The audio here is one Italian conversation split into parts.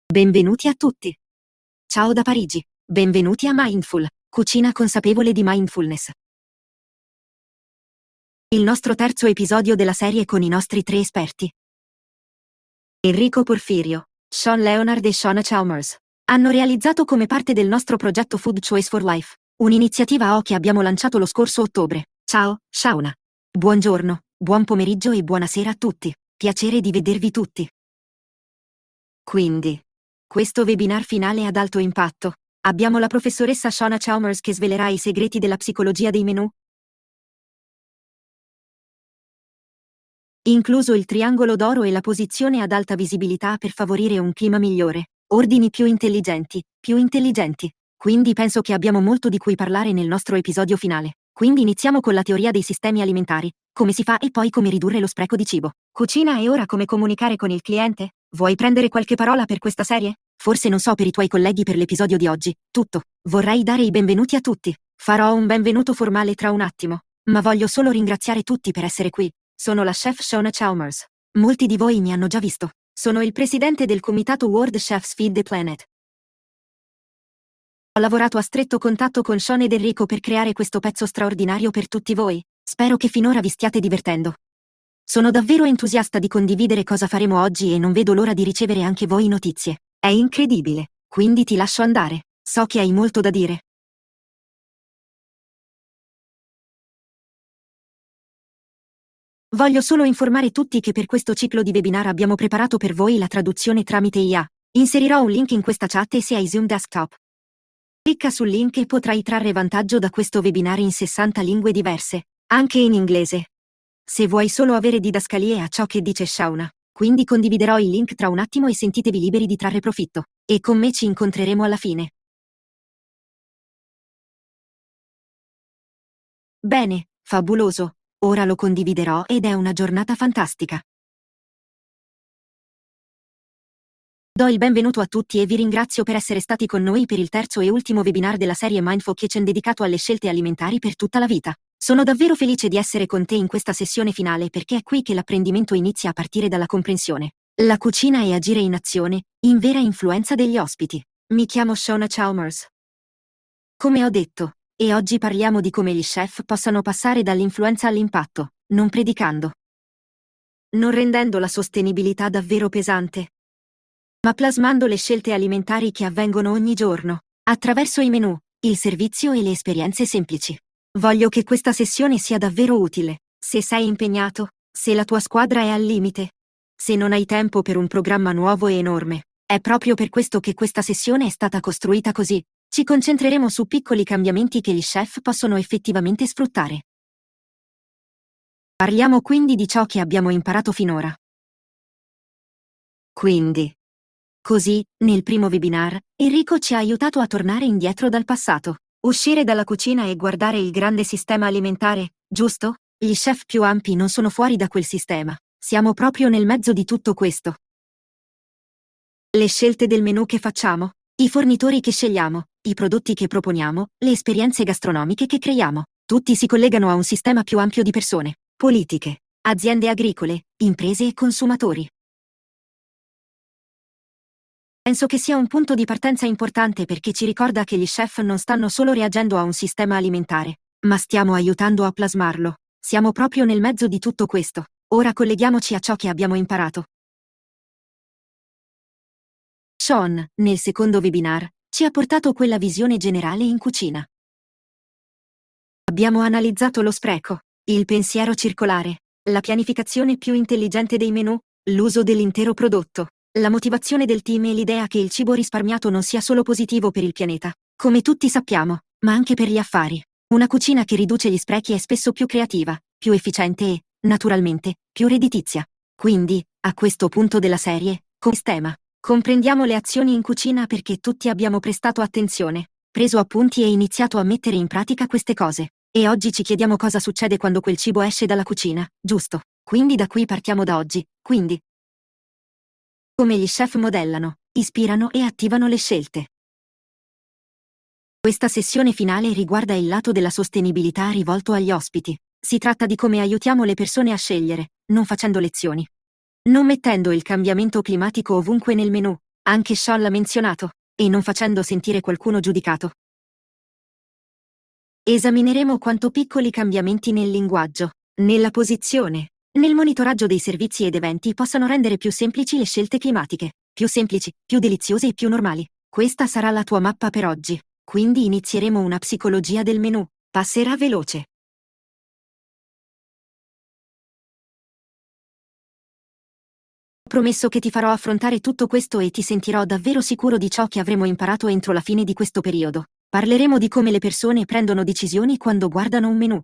Benvenuti a tutti. Ciao da Parigi. Benvenuti a Mindful, cucina consapevole di mindfulness. Il nostro terzo episodio della serie con i nostri 3 esperti. Enrico Porfirio, Sean Leonard e Shona Chalmers hanno realizzato come parte del nostro progetto Food Choice for Life, un'iniziativa che abbiamo lanciato lo scorso ottobre. Ciao, Shauna. Buongiorno, buon pomeriggio e buonasera a tutti. Piacere di vedervi tutti. Quindi, questo webinar finale ad alto impatto. Abbiamo la professoressa Shona Chalmers che svelerà i segreti della psicologia dei menù, incluso il triangolo d'oro e la posizione ad alta visibilità per favorire un clima migliore, ordini più intelligenti, più intelligenti. Quindi penso che abbiamo molto di cui parlare nel nostro episodio finale. Quindi iniziamo con la teoria dei sistemi alimentari, come si fa e poi come ridurre lo spreco di cibo. Cucina e ora come comunicare con il cliente? Vuoi prendere qualche parola per questa serie? Forse non so per i tuoi colleghi per l'episodio di oggi. Tutto. Vorrei dare i benvenuti a tutti. Farò un benvenuto formale tra un attimo. Ma voglio solo ringraziare tutti per essere qui. Sono la chef Shona Chalmers. Molti di voi mi hanno già visto. Sono il presidente del comitato World Chefs Feed the Planet. Ho lavorato a stretto contatto con Sean ed Enrico per creare questo pezzo straordinario per tutti voi. Spero che finora vi stiate divertendo. Sono davvero entusiasta di condividere cosa faremo oggi e non vedo l'ora di ricevere anche voi notizie. È incredibile. Quindi ti lascio andare. So che hai molto da dire. Voglio solo informare tutti che per questo ciclo di webinar abbiamo preparato per voi la traduzione tramite IA. Inserirò un link in questa chat e se hai Zoom Desktop. Clicca sul link e potrai trarre vantaggio da questo webinar in 60 lingue diverse, anche in inglese. Se vuoi solo avere didascalie a ciò che dice Shauna, quindi condividerò il link tra un attimo e sentitevi liberi di trarre profitto. E con me ci incontreremo alla fine. Bene, fabuloso. Ora lo condividerò ed è una giornata fantastica. Do il benvenuto a tutti e vi ringrazio per essere stati con noi per il terzo e ultimo webinar della serie Mindful Kitchen dedicato alle scelte alimentari per tutta la vita. Sono davvero felice di essere con te in questa sessione finale perché è qui che l'apprendimento inizia a partire dalla comprensione. La cucina e agire in azione, in vera influenza degli ospiti. Mi chiamo Shona Chalmers. Come ho detto, e oggi parliamo di come gli chef possano passare dall'influenza all'impatto, non predicando, non rendendo la sostenibilità davvero pesante, ma plasmando le scelte alimentari che avvengono ogni giorno, attraverso i menù, il servizio e le esperienze semplici. Voglio che questa sessione sia davvero utile, se sei impegnato, se la tua squadra è al limite, se non hai tempo per un programma nuovo e enorme. È proprio per questo che questa sessione è stata costruita così. Ci concentreremo su piccoli cambiamenti che gli chef possono effettivamente sfruttare. Parliamo quindi di ciò che abbiamo imparato finora. Quindi, così, nel primo webinar, Enrico ci ha aiutato a tornare indietro dal passato, uscire dalla cucina e guardare il grande sistema alimentare, giusto? Gli chef più ampi non sono fuori da quel sistema. Siamo proprio nel mezzo di tutto questo. Le scelte del menù che facciamo, i fornitori che scegliamo, i prodotti che proponiamo, le esperienze gastronomiche che creiamo, tutti si collegano a un sistema più ampio di persone, politiche, aziende agricole, imprese e consumatori. Penso che sia un punto di partenza importante perché ci ricorda che gli chef non stanno solo reagendo a un sistema alimentare, ma stiamo aiutando a plasmarlo. Siamo proprio nel mezzo di tutto questo. Ora colleghiamoci a ciò che abbiamo imparato. Sean, nel secondo webinar, ci ha portato quella visione generale in cucina. Abbiamo analizzato lo spreco, il pensiero circolare, la pianificazione più intelligente dei menù, l'uso dell'intero prodotto, la motivazione del team e l'idea che il cibo risparmiato non sia solo positivo per il pianeta, come tutti sappiamo, ma anche per gli affari. Una cucina che riduce gli sprechi è spesso più creativa, più efficiente e, naturalmente, più redditizia. Quindi, a questo punto della serie, con sistema, comprendiamo le azioni in cucina perché tutti abbiamo prestato attenzione, preso appunti e iniziato a mettere in pratica queste cose. E oggi ci chiediamo cosa succede quando quel cibo esce dalla cucina, giusto? Quindi da qui partiamo da oggi. Quindi, come gli chef modellano, ispirano e attivano le scelte. Questa sessione finale riguarda il lato della sostenibilità rivolto agli ospiti. Si tratta di come aiutiamo le persone a scegliere, non facendo lezioni. Non mettendo il cambiamento climatico ovunque nel menù, Anche Sean l'ha menzionato, e non facendo sentire qualcuno giudicato. Esamineremo quanto piccoli cambiamenti nel linguaggio, nella posizione, nel monitoraggio dei servizi ed eventi possano rendere più semplici le scelte climatiche, più semplici, più deliziose e più normali. Questa sarà la tua mappa per oggi, quindi inizieremo una psicologia del menù. Passerà veloce. Promesso che ti farò affrontare tutto questo e ti sentirò davvero sicuro di ciò che avremo imparato entro la fine di questo periodo. Parleremo di come le persone prendono decisioni quando guardano un menù.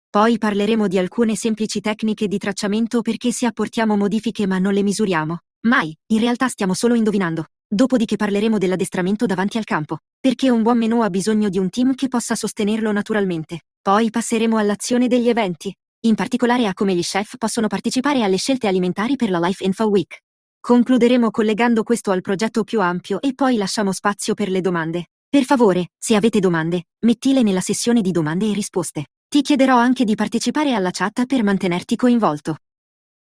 Poi parleremo di alcune semplici tecniche di tracciamento perché se apportiamo modifiche ma non le misuriamo, mai, in realtà stiamo solo indovinando. Dopodiché parleremo dell'addestramento davanti al campo, perché un buon menù ha bisogno di un team che possa sostenerlo naturalmente. Poi passeremo all'azione degli eventi, in particolare a come gli chef possono partecipare alle scelte alimentari per la Life Info Week. Concluderemo collegando questo al progetto più ampio e poi lasciamo spazio per le domande. Per favore, se avete domande, mettile nella sessione di domande e risposte. Ti chiederò anche di partecipare alla chat per mantenerti coinvolto.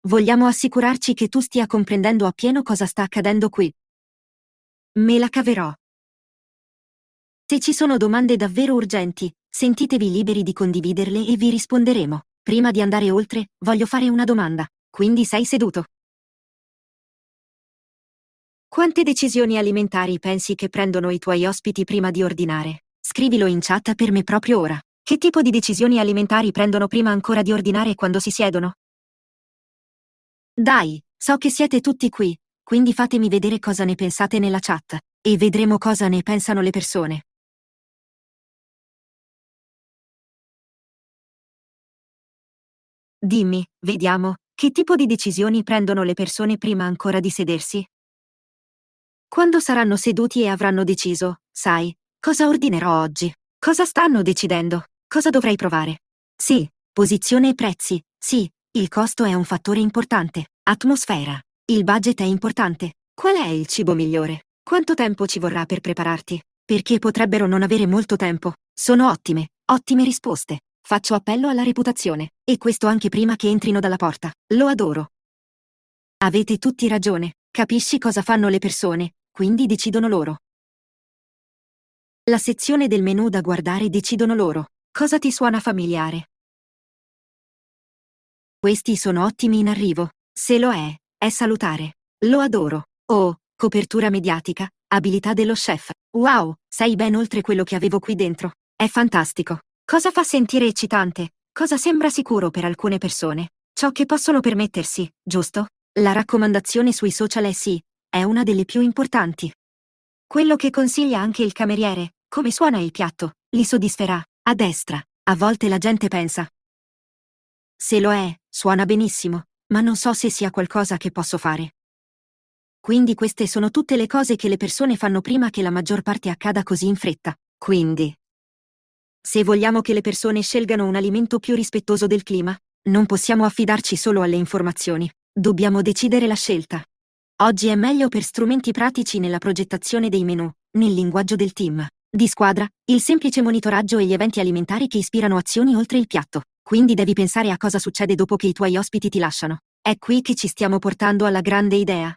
Vogliamo assicurarci che tu stia comprendendo appieno cosa sta accadendo qui. Me la caverò. Se ci sono domande davvero urgenti, sentitevi liberi di condividerle e vi risponderemo. Prima di andare oltre, voglio fare una domanda. Quindi sei seduto? Quante decisioni alimentari pensi che prendono i tuoi ospiti prima di ordinare? Scrivilo in chat per me proprio ora. Che tipo di decisioni alimentari prendono prima ancora di ordinare quando si siedono? Dai, so che siete tutti qui, quindi fatemi vedere cosa ne pensate nella chat, e vedremo cosa ne pensano le persone. Dimmi, vediamo, che tipo di decisioni prendono le persone prima ancora di sedersi? Quando saranno seduti e avranno deciso, sai, cosa ordinerò oggi? Cosa stanno decidendo? Cosa dovrei provare? Sì, posizione e prezzi, sì, il costo è un fattore importante. Atmosfera. Il budget è importante. Qual è il cibo migliore? Quanto tempo ci vorrà per prepararti? Perché potrebbero non avere molto tempo. Sono ottime, ottime risposte. Faccio appello alla reputazione, e questo anche prima che entrino dalla porta. Lo adoro. Avete tutti ragione. Capisci cosa fanno le persone, quindi decidono loro. La sezione del menù da guardare decidono loro. Cosa ti suona familiare? Questi sono ottimi in arrivo. Se lo è salutare. Lo adoro. Oh, copertura mediatica, abilità dello chef. Wow, sei ben oltre quello che avevo qui dentro. È fantastico. Cosa fa sentire eccitante? Cosa sembra sicuro per alcune persone? Ciò che possono permettersi, giusto? La raccomandazione sui social è sì, è una delle più importanti. Quello che consiglia anche il cameriere, come suona il piatto, li soddisferà. A destra. A volte la gente pensa. Se lo è, suona benissimo, ma non so se sia qualcosa che posso fare. Quindi queste sono tutte le cose che le persone fanno prima che la maggior parte accada così in fretta. Quindi, se vogliamo che le persone scelgano un alimento più rispettoso del clima, non possiamo affidarci solo alle informazioni. Dobbiamo decidere la scelta. Oggi è meglio per strumenti pratici nella progettazione dei menù, nel linguaggio del team, di squadra, il semplice monitoraggio e gli eventi alimentari che ispirano azioni oltre il piatto. Quindi devi pensare a cosa succede dopo che i tuoi ospiti ti lasciano. È qui che ci stiamo portando alla grande idea.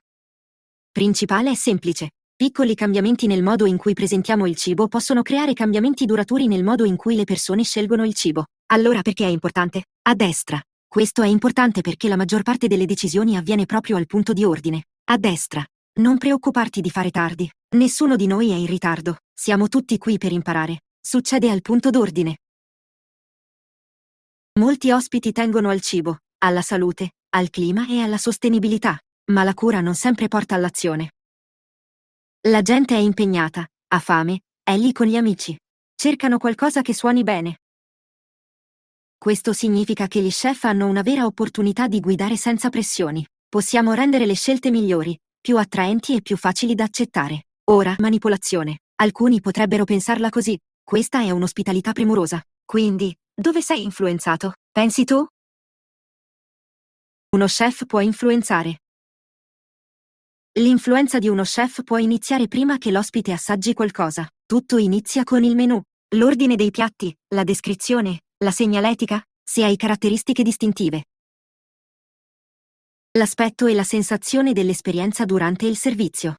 Principale è semplice. Piccoli cambiamenti nel modo in cui presentiamo il cibo possono creare cambiamenti duraturi nel modo in cui le persone scelgono il cibo. Allora perché è importante? A destra. Questo è importante perché la maggior parte delle decisioni avviene proprio al punto di ordine. A destra. Non preoccuparti di fare tardi. Nessuno di noi è in ritardo. Siamo tutti qui per imparare. Succede al punto d'ordine. Molti ospiti tengono al cibo, alla salute, al clima e alla sostenibilità, ma la cura non sempre porta all'azione. La gente è impegnata, ha fame, è lì con gli amici. Cercano qualcosa che suoni bene. Questo significa che gli chef hanno una vera opportunità di guidare senza pressioni. Possiamo rendere le scelte migliori, più attraenti e più facili da accettare. Ora, manipolazione. Alcuni potrebbero pensarla così. Questa è un'ospitalità premurosa. Quindi, dove sei influenzato? Pensi tu? Uno chef può influenzare. L'influenza di uno chef può iniziare prima che l'ospite assaggi qualcosa. Tutto inizia con il menù, l'ordine dei piatti, la descrizione, la segnaletica, se hai caratteristiche distintive. L'aspetto e la sensazione dell'esperienza durante il servizio.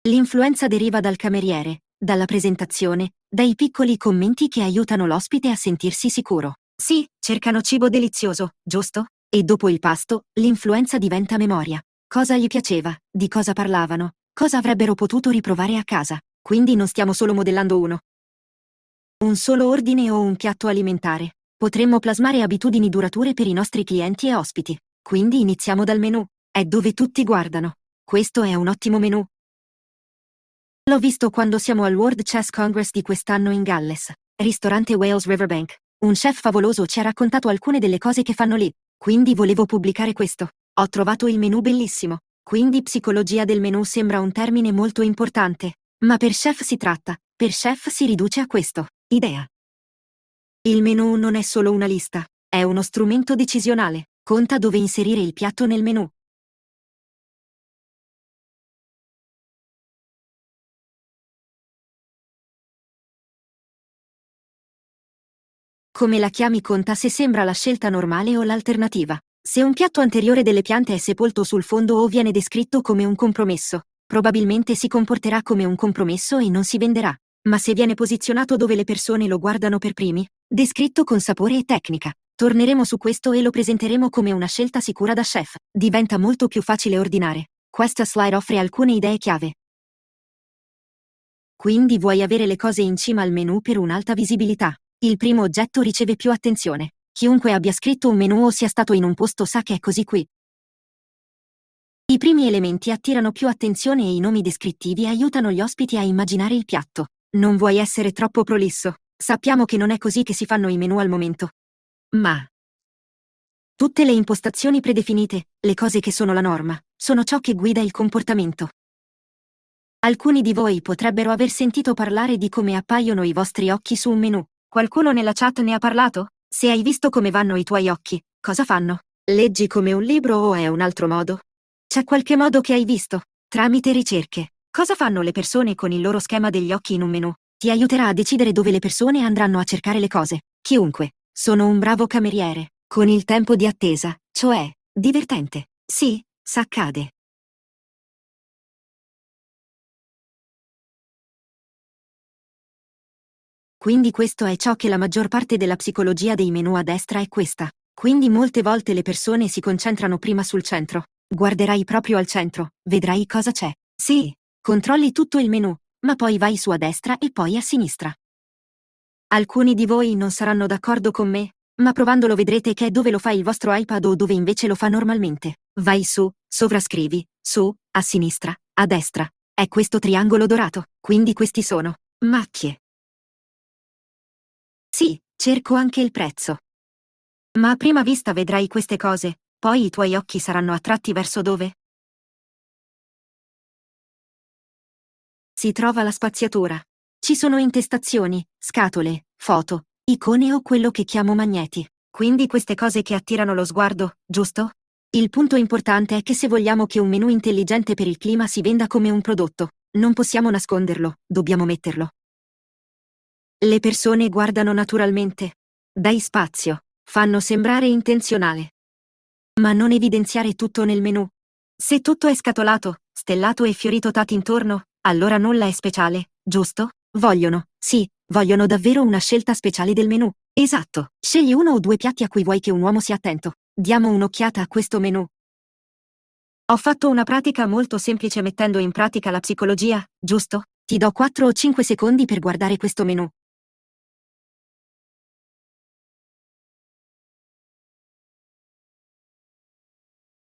L'influenza deriva dal cameriere, dalla presentazione, dai piccoli commenti che aiutano l'ospite a sentirsi sicuro. Sì, cercano cibo delizioso, giusto? E dopo il pasto, l'influenza diventa memoria. Cosa gli piaceva, di cosa parlavano, cosa avrebbero potuto riprovare a casa. Quindi non stiamo solo modellando un solo ordine o un piatto alimentare. Potremmo plasmare abitudini durature per i nostri clienti e ospiti. Quindi iniziamo dal menù. È dove tutti guardano. Questo è un ottimo menù. L'ho visto quando siamo al World Chess Congress di quest'anno in Galles. Ristorante Wales Riverbank. Un chef favoloso ci ha raccontato alcune delle cose che fanno lì. Quindi volevo pubblicare questo. Ho trovato il menù bellissimo. Quindi psicologia del menù sembra un termine molto importante. Ma per chef si tratta. Per chef si riduce a questo. Idea. Il menù non è solo una lista. È uno strumento decisionale. Conta dove inserire il piatto nel menù. Come la chiami conta se sembra la scelta normale o l'alternativa. Se un piatto anteriore delle piante è sepolto sul fondo o viene descritto come un compromesso, probabilmente si comporterà come un compromesso e non si venderà. Ma se viene posizionato dove le persone lo guardano per primi, descritto con sapore e tecnica, torneremo su questo e lo presenteremo come una scelta sicura da chef. Diventa molto più facile ordinare. Questa slide offre alcune idee chiave. Quindi vuoi avere le cose in cima al menu per un'alta visibilità. Il primo oggetto riceve più attenzione. Chiunque abbia scritto un menu o sia stato in un posto sa che è così qui. I primi elementi attirano più attenzione e i nomi descrittivi aiutano gli ospiti a immaginare il piatto. Non vuoi essere troppo prolisso. Sappiamo che non è così che si fanno i menu al momento. Ma tutte le impostazioni predefinite, le cose che sono la norma, sono ciò che guida il comportamento. Alcuni di voi potrebbero aver sentito parlare di come appaiono i vostri occhi su un menu. Qualcuno nella chat ne ha parlato? Se hai visto come vanno i tuoi occhi, cosa fanno? Leggi come un libro o è un altro modo? C'è qualche modo che hai visto? Tramite ricerche. Cosa fanno le persone con il loro schema degli occhi in un menu? Ti aiuterà a decidere dove le persone andranno a cercare le cose. Chiunque. Sono un bravo cameriere. Con il tempo di attesa, cioè, divertente. Sì, s'accade. Quindi questo è ciò che la maggior parte della psicologia dei menu a destra è questa. Quindi molte volte le persone si concentrano prima sul centro. Guarderai proprio al centro, vedrai cosa c'è. Sì, controlli tutto il menu, ma poi vai su a destra e poi a sinistra. Alcuni di voi non saranno d'accordo con me, ma provandolo vedrete che è dove lo fa il vostro iPad o dove invece lo fa normalmente. Vai su, sovrascrivi, su, a sinistra, a destra. È questo triangolo dorato, quindi questi sono macchie. Sì, cerco anche il prezzo. Ma a prima vista vedrai queste cose, poi i tuoi occhi saranno attratti verso dove? Si trova la spaziatura. Ci sono intestazioni, scatole, foto, icone o quello che chiamo magneti. Quindi queste cose che attirano lo sguardo, giusto? Il punto importante è che se vogliamo che un menù intelligente per il clima si venda come un prodotto, non possiamo nasconderlo, dobbiamo metterlo. Le persone guardano naturalmente. Dai spazio. Fanno sembrare intenzionale. Ma non evidenziare tutto nel menù. Se tutto è scatolato, stellato e fiorito tati intorno, allora nulla è speciale, giusto? Vogliono davvero una scelta speciale del menù. Esatto, scegli uno o due piatti a cui vuoi che un uomo sia attento. Diamo un'occhiata a questo menù. Ho fatto una pratica molto semplice mettendo in pratica la psicologia, giusto? Ti do 4 o 5 secondi per guardare questo menù.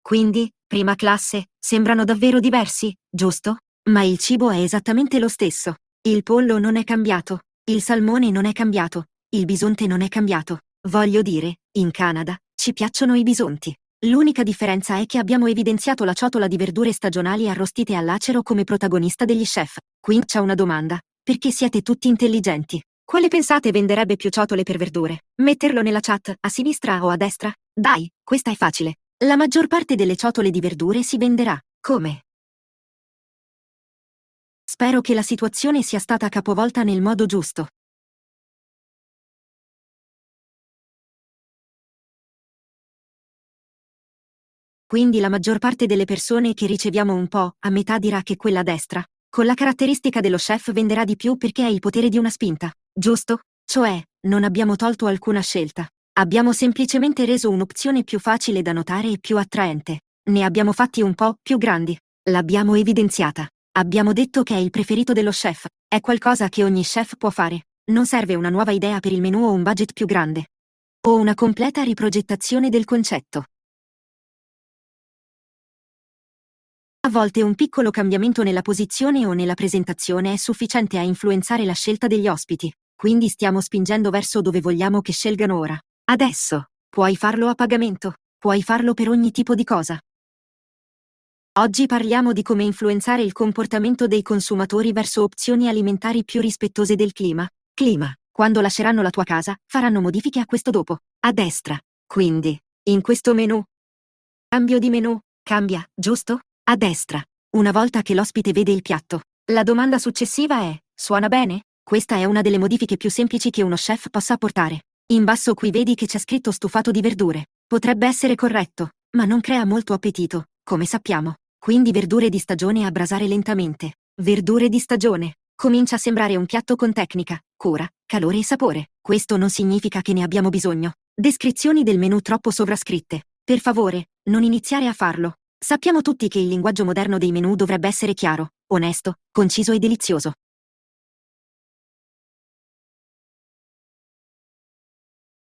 Quindi, prima classe, sembrano davvero diversi, giusto? Ma il cibo è esattamente lo stesso. Il pollo non è cambiato, il salmone non è cambiato, il bisonte non è cambiato. Voglio dire, in Canada, ci piacciono i bisonti. L'unica differenza è che abbiamo evidenziato la ciotola di verdure stagionali arrostite all'acero come protagonista degli chef. Qui c'è una domanda. Perché siete tutti intelligenti? Quale pensate venderebbe più ciotole per verdure? Metterlo nella chat, a sinistra o a destra? Dai, questa è facile. La maggior parte delle ciotole di verdure si venderà. Come? Spero che la situazione sia stata capovolta nel modo giusto. Quindi la maggior parte delle persone che riceviamo un po' a metà dirà che quella a destra Con la caratteristica dello chef venderà di più perché ha il potere di una spinta, giusto? Cioè, non abbiamo tolto alcuna scelta. Abbiamo semplicemente reso un'opzione più facile da notare e più attraente. Ne abbiamo fatti un po' più grandi. L'abbiamo evidenziata. Abbiamo detto che è il preferito dello chef. È qualcosa che ogni chef può fare. Non serve una nuova idea per il menù o un budget più grande. O una completa riprogettazione del concetto. A volte un piccolo cambiamento nella posizione o nella presentazione è sufficiente a influenzare la scelta degli ospiti, quindi stiamo spingendo verso dove vogliamo che scelgano ora. Adesso, puoi farlo a pagamento, puoi farlo per ogni tipo di cosa. Oggi parliamo di come influenzare il comportamento dei consumatori verso opzioni alimentari più rispettose del clima. Clima. Quando lasceranno la tua casa, faranno modifiche a questo dopo. A destra. Quindi, in questo menu. Cambio di menu. Cambia, giusto? A destra. Una volta che l'ospite vede il piatto. La domanda successiva è: suona bene? Questa è una delle modifiche più semplici che uno chef possa apportare. In basso qui vedi che c'è scritto stufato di verdure. Potrebbe essere corretto, ma non crea molto appetito, come sappiamo. Quindi verdure di stagione a brasare lentamente. Verdure di stagione. Comincia a sembrare un piatto con tecnica, cura, calore e sapore. Questo non significa che ne abbiamo bisogno. Descrizioni del menù troppo sovrascritte. Per favore, non iniziare a farlo. Sappiamo tutti che il linguaggio moderno dei menù dovrebbe essere chiaro, onesto, conciso e delizioso.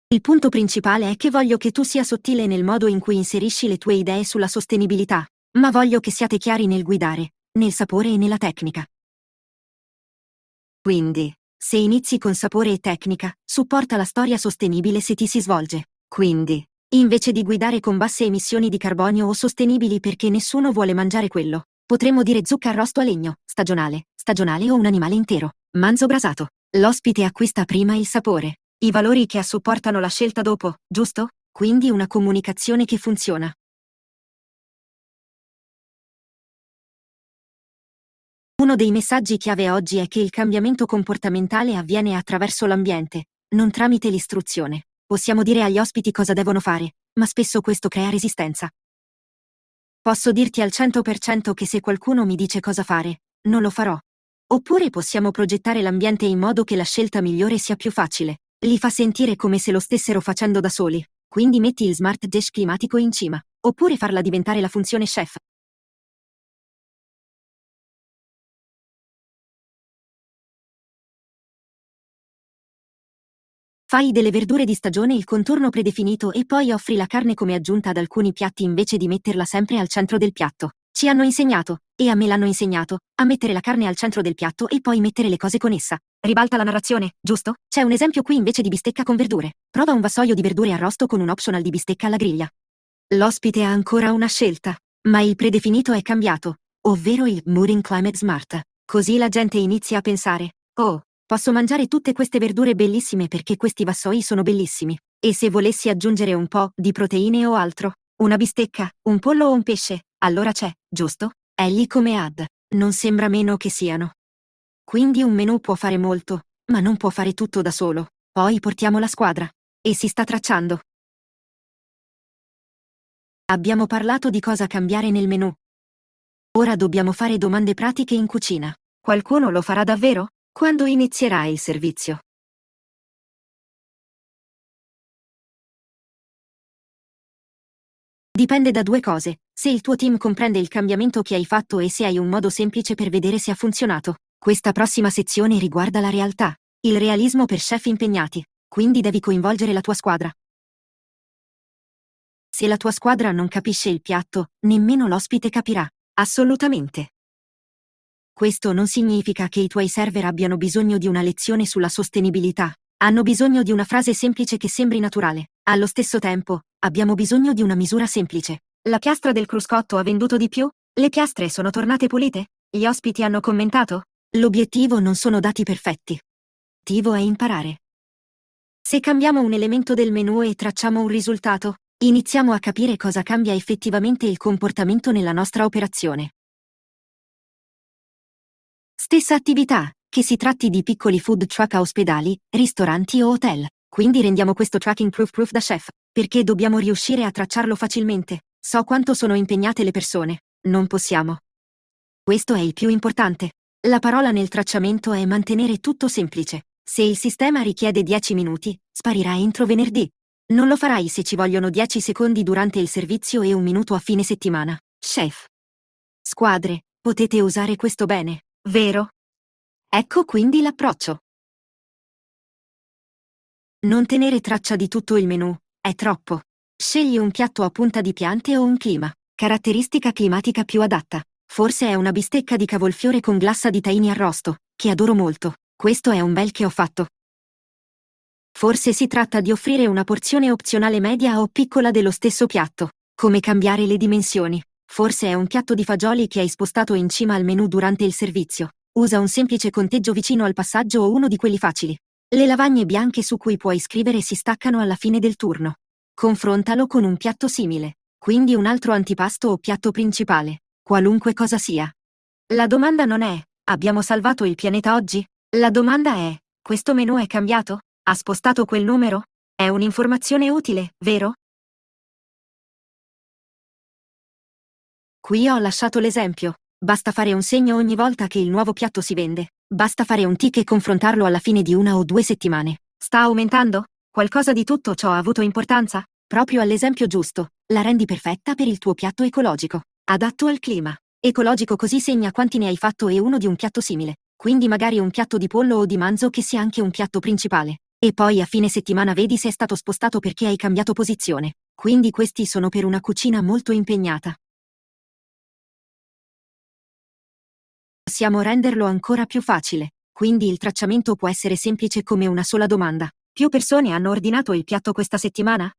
Il punto principale è che voglio che tu sia sottile nel modo in cui inserisci le tue idee sulla sostenibilità, ma voglio che siate chiari nel guidare, nel sapore e nella tecnica. Quindi, se inizi con sapore e tecnica, supporta la storia sostenibile se ti si svolge. Quindi, invece di guidare con basse emissioni di carbonio o sostenibili perché nessuno vuole mangiare quello, potremmo dire zucca arrosto a legno, stagionale o un animale intero, manzo brasato. L'ospite acquista prima il sapore, i valori che supportano la scelta dopo, giusto? Quindi una comunicazione che funziona. Uno dei messaggi chiave oggi è che il cambiamento comportamentale avviene attraverso l'ambiente, non tramite l'istruzione. Possiamo dire agli ospiti cosa devono fare, ma spesso questo crea resistenza. Posso dirti al 100% che se qualcuno mi dice cosa fare, non lo farò. Oppure possiamo progettare l'ambiente in modo che la scelta migliore sia più facile. Li fa sentire come se lo stessero facendo da soli. Quindi metti il smart dash climatico in cima. Oppure farla diventare la funzione chef. Fai delle verdure di stagione il contorno predefinito e poi offri la carne come aggiunta ad alcuni piatti invece di metterla sempre al centro del piatto. Ci hanno insegnato, e a me l'hanno insegnato, a mettere la carne al centro del piatto e poi mettere le cose con essa. Ribalta la narrazione, giusto? C'è un esempio qui invece di bistecca con verdure. Prova un vassoio di verdure arrosto con un optional di bistecca alla griglia. L'ospite ha ancora una scelta, ma il predefinito è cambiato, ovvero il Moving Climate Smart. Così la gente inizia a pensare: oh, posso mangiare tutte queste verdure bellissime perché questi vassoi sono bellissimi. E se volessi aggiungere un po' di proteine o altro, una bistecca, un pollo o un pesce, allora c'è, giusto? È lì come add. Non sembra meno che siano. Quindi un menù può fare molto, ma non può fare tutto da solo. Poi portiamo la squadra. E si sta tracciando. Abbiamo parlato di cosa cambiare nel menù. Ora dobbiamo fare domande pratiche in cucina. Qualcuno lo farà davvero? Quando inizierà il servizio? Dipende da due cose: se il tuo team comprende il cambiamento che hai fatto e se hai un modo semplice per vedere se ha funzionato. Questa prossima sezione riguarda la realtà. Il realismo per chef impegnati. Quindi devi coinvolgere la tua squadra. Se la tua squadra non capisce il piatto, nemmeno l'ospite capirà. Assolutamente. Questo non significa che i tuoi server abbiano bisogno di una lezione sulla sostenibilità. Hanno bisogno di una frase semplice che sembri naturale. Allo stesso tempo, abbiamo bisogno di una misura semplice. La piastra del cruscotto ha venduto di più? Le piastre sono tornate pulite? Gli ospiti hanno commentato? L'obiettivo non sono dati perfetti. L'obiettivo è imparare. Se cambiamo un elemento del menù e tracciamo un risultato, iniziamo a capire cosa cambia effettivamente il comportamento nella nostra operazione. Stessa attività, che si tratti di piccoli food truck a ospedali, ristoranti o hotel. Quindi rendiamo questo tracking proof da chef, perché dobbiamo riuscire a tracciarlo facilmente. So quanto sono impegnate le persone. Non possiamo. Questo è il più importante. La parola nel tracciamento è mantenere tutto semplice. Se il sistema richiede 10 minuti, sparirà entro venerdì. Non lo farai se ci vogliono 10 secondi durante il servizio e un minuto a fine settimana. Chef. Squadre, potete usare questo bene, vero? Ecco quindi l'approccio. Non tenere traccia di tutto il menù, è troppo. Scegli un piatto a punta di piante o un clima. Caratteristica climatica più adatta. Forse è una bistecca di cavolfiore con glassa di tahini arrosto, che adoro molto. Questo è un bel che ho fatto. Forse si tratta di offrire una porzione opzionale media o piccola dello stesso piatto. Come cambiare le dimensioni. Forse è un piatto di fagioli che hai spostato in cima al menù durante il servizio. Usa un semplice conteggio vicino al passaggio o uno di quelli facili. Le lavagne bianche su cui puoi scrivere si staccano alla fine del turno. Confrontalo con un piatto simile, quindi un altro antipasto o piatto principale, qualunque cosa sia. La domanda non è: abbiamo salvato il pianeta oggi? La domanda è: questo menù è cambiato? Ha spostato quel numero? È un'informazione utile, vero? Qui ho lasciato l'esempio. Basta fare un segno ogni volta che il nuovo piatto si vende. Basta fare un tick e confrontarlo alla fine di 1 o 2 settimane. Sta aumentando? Qualcosa di tutto ciò ha avuto importanza? Proprio all'esempio giusto. La rendi perfetta per il tuo piatto ecologico. Adatto al clima. Ecologico così segna quanti ne hai fatto e uno di un piatto simile. Quindi magari un piatto di pollo o di manzo che sia anche un piatto principale. E poi a fine settimana vedi se è stato spostato perché hai cambiato posizione. Quindi questi sono per una cucina molto impegnata. Possiamo renderlo ancora più facile, quindi il tracciamento può essere semplice come una sola domanda. Più persone hanno ordinato il piatto questa settimana?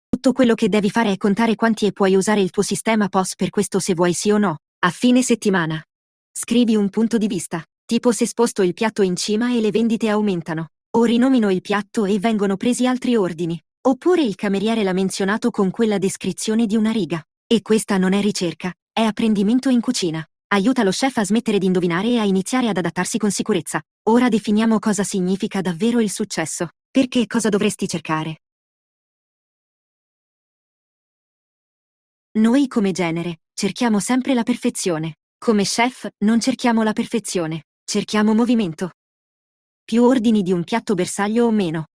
Tutto quello che devi fare è contare quanti e puoi usare il tuo sistema POS per questo se vuoi sì o no. A fine settimana. Scrivi un punto di vista, tipo se sposto il piatto in cima e le vendite aumentano, o rinomino il piatto e vengono presi altri ordini, oppure il cameriere l'ha menzionato con quella descrizione di una riga. E questa non è ricerca, è apprendimento in cucina. Aiuta lo chef a smettere di indovinare e a iniziare ad adattarsi con sicurezza. Ora definiamo cosa significa davvero il successo. Perché cosa dovresti cercare? Noi come genere, cerchiamo sempre la perfezione. Come chef, non cerchiamo la perfezione, cerchiamo movimento. Più ordini di un piatto bersaglio o meno.